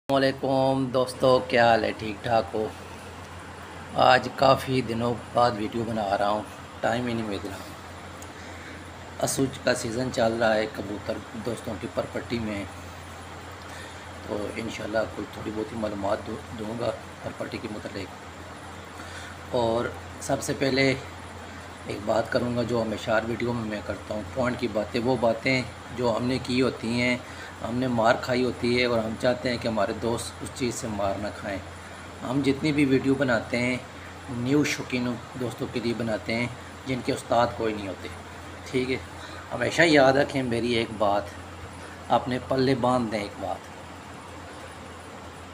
वालेकुम दोस्तों, क्या हाल है? ठीक ठाक हो? आज काफ़ी दिनों बाद वीडियो बना रहा हूँ, टाइम ही नहीं मिल रहा। असूज का सीज़न चल रहा है कबूतर दोस्तों की परपट्टी में, तो इंशाल्लाह कोई थोड़ी बहुत ही मालूमात दूँगा परपट्टी के मुतालिक। और सबसे पहले एक बात करूँगा जो हमेशा हर वीडियो में मैं करता हूँ, पॉइंट की बातें, वो बातें जो हमने की होती हैं, हमने मार खाई होती है और हम चाहते हैं कि हमारे दोस्त उस चीज़ से मार ना खाएं। हम जितनी भी वीडियो बनाते हैं न्यू शौकीन दोस्तों के लिए बनाते हैं जिनके उस्ताद कोई नहीं होते। ठीक है, हमेशा याद रखें मेरी एक बात, अपने पल्ले बांध दें एक बात।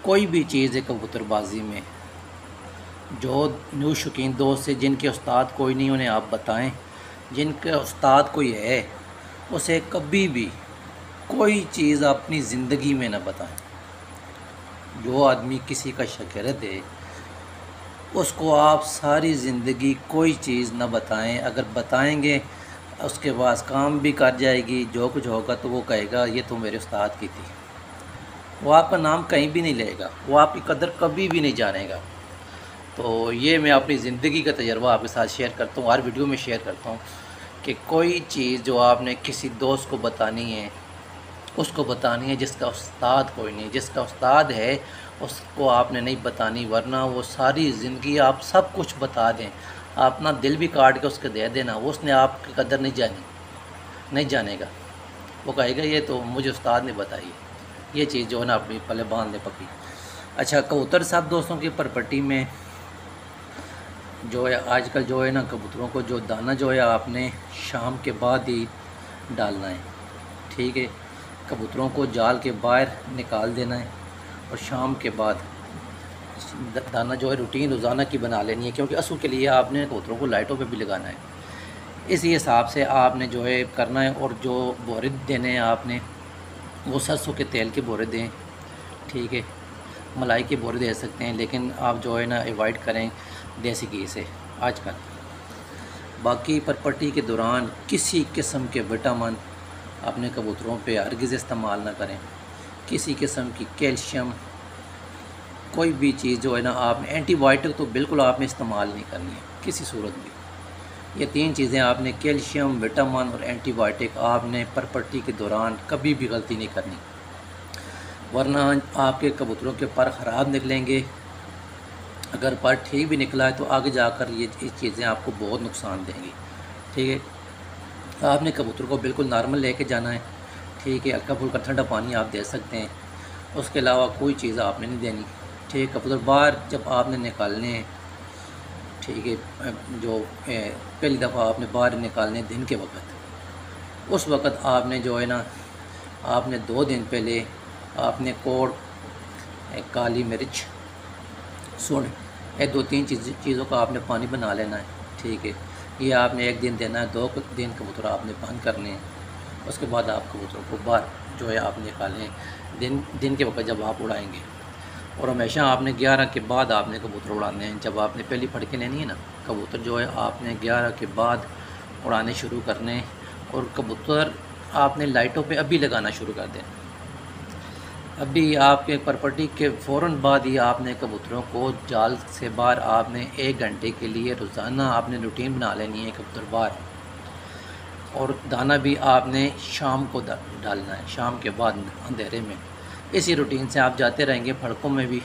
कोई भी चीज़ है कबूतरबाजी में, जो न्यू शौकीन दोस्त से जिनके उस्ताद कोई नहीं उन्हें आप बताएं, जिनके उस्ताद कोई है उसे कभी भी कोई चीज़ अपनी ज़िंदगी में न बताएं। जो आदमी किसी का शागिर्द है उसको आप सारी ज़िंदगी कोई चीज़ न बताएं। अगर बताएंगे उसके पास काम भी कर जाएगी, जो कुछ होगा तो वो कहेगा ये तो मेरे उस्ताद की थी। वो आपका नाम कहीं भी नहीं लेगा, वो आपकी कदर कभी भी नहीं जानेगा। तो ये मैं अपनी ज़िंदगी का तजर्बा आपके साथ शेयर करता हूँ, हर वीडियो में शेयर करता हूँ कि कोई चीज़ जो आपने किसी दोस्त को बतानी है उसको बतानी है जिसका उस्ताद कोई नहीं। जिसका उस्ताद है उसको आपने नहीं बतानी, वरना वो सारी ज़िंदगी आप सब कुछ बता दें, अपना दिल भी काट के उसके दे देना, वो उसने आपकी कदर नहीं जानेगा। वो कहेगा ये तो मुझे उस्ताद ने बताई। ये चीज़ जो है ना अपनी पले बांध ले पक्की। अच्छा, कबूतर साहब दोस्तों की परपट्टी में जो है आजकल जो है ना कबूतरों को जो दाना जो है आपने शाम के बाद ही डालना है। ठीक है, कबूतरों को जाल के बाहर निकाल देना है और शाम के बाद दाना जो है रूटीन रोज़ाना की बना लेनी है, क्योंकि असू के लिए आपने कबूतरों को लाइटों पे भी लगाना है। इसी हिसाब से आपने जो है करना है। और जो बोरे देने हैं आपने वो सरसों के तेल के बोरे दें। ठीक है, मलाई के बोरे दे सकते हैं, लेकिन आप जो है ना अवॉइड करें देसी घी से आजकल। बाकी परपट्टी के दौरान किसी किस्म के विटामिन अपने कबूतरों पे हरगिज़ इस्तेमाल ना करें। किसी किस्म की कैल्शियम कोई भी चीज़ जो है ना आपने, एंटीबायोटिक तो बिल्कुल आपने इस्तेमाल नहीं करनी है किसी सूरत में। ये तीन चीज़ें आपने, कैल्शियम, विटामिन और एंटीबायोटिक, आपने परपट्टी के दौरान कभी भी गलती नहीं करनी, वरना आपके कबूतरों के पर ख़राब निकलेंगे। अगर पर ठीक भी निकला है तो आगे जाकर ये चीज़ें आपको बहुत नुकसान देंगी। ठीक है, आपने कबूतर को बिल्कुल नॉर्मल लेके जाना है। ठीक है, हल्का फुल्का ठंडा पानी आप दे सकते हैं, उसके अलावा कोई चीज़ आपने नहीं देनी। ठीक है, कबूतर बाहर जब आपने निकालने हैं, ठीक है, जो पहली दफ़ा आपने बाहर निकालने दिन के वक्त, उस वक्त आपने जो है ना आपने 2 दिन पहले आपने कोड़, काली मिर्च, सुन, ये 2-3 चीज़ों का आपने पानी बना लेना है। ठीक है, ये आपने 1 दिन देना है, 2 दिन कबूतर आपने बंद करने हैं। उसके बाद आप कबूतरों को बाहर जो है आप निकालें दिन के वक्त जब आप उड़ाएंगे। और हमेशा आपने 11 के बाद आपने कबूतर उड़ाने हैं। जब आपने पहली फड़कें लेनी है ना, कबूतर जो है आपने 11 के बाद उड़ाने शुरू करने। और कबूतर आपने लाइटों पे अभी लगाना शुरू कर दें। अभी आपके परपट्टी के फ़ौरन बाद ही आपने कबूतरों को जाल से बाहर आपने 1 घंटे के लिए रोज़ाना आपने रूटीन बना लेनी है कबूतर बाहर। और दाना भी आपने शाम को डालना है, शाम के बाद अंधेरे में। इसी रूटीन से आप जाते रहेंगे फड़कों में भी।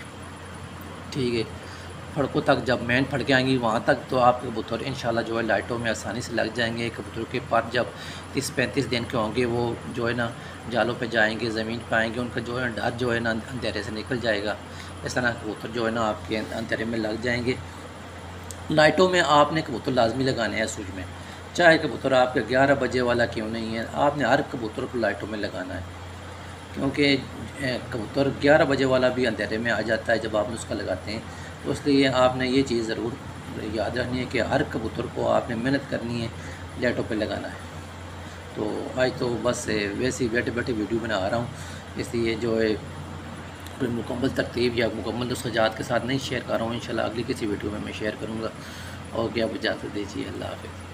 ठीक है, फड़कों तक जब मेन फड़कें आएंगी वहाँ तक तो आप कबूतर इंशाल्लाह जो है लाइटों में आसानी से लग जाएंगे। कबूतरों के पर जब 30-35 दिन के होंगे वो जो है ना जालों पे जाएंगे, ज़मीन पे आएंगे, उनका जो है डर जो है ना अंधेरे से निकल जाएगा। इस तरह कबूतर जो है ना आपके अंधेरे में लग जाएंगे। लाइटों में आपने कबूतर लाजमी लगाने हैं सूज में, चाहे कबूतर आपका 11 बजे वाला क्यों नहीं है, आपने हर कबूतर को लाइटों में लगाना है। क्योंकि कबूतर 11 बजे वाला भी अंधेरे में आ जाता है जब आप उसका लगाते हैं। तो इसलिए आपने ये चीज़ ज़रूर याद रखनी है कि हर कबूतर को आपने मेहनत करनी है, लाइटों पे लगाना है। तो आज तो बस वैसे ही बैठे बैठे वीडियो बना रहा हूँ, इसलिए जो है कोई मुकम्मल तरतीब या मुकम्मल नुस्ख़ात के साथ नहीं शेयर कर रहा हूँ। इंशाल्लाह अगली किसी वीडियो में मैं शेयर करूँगा। और क्या इजाज़त दीजिए, अल्लाह हाफ़िज़।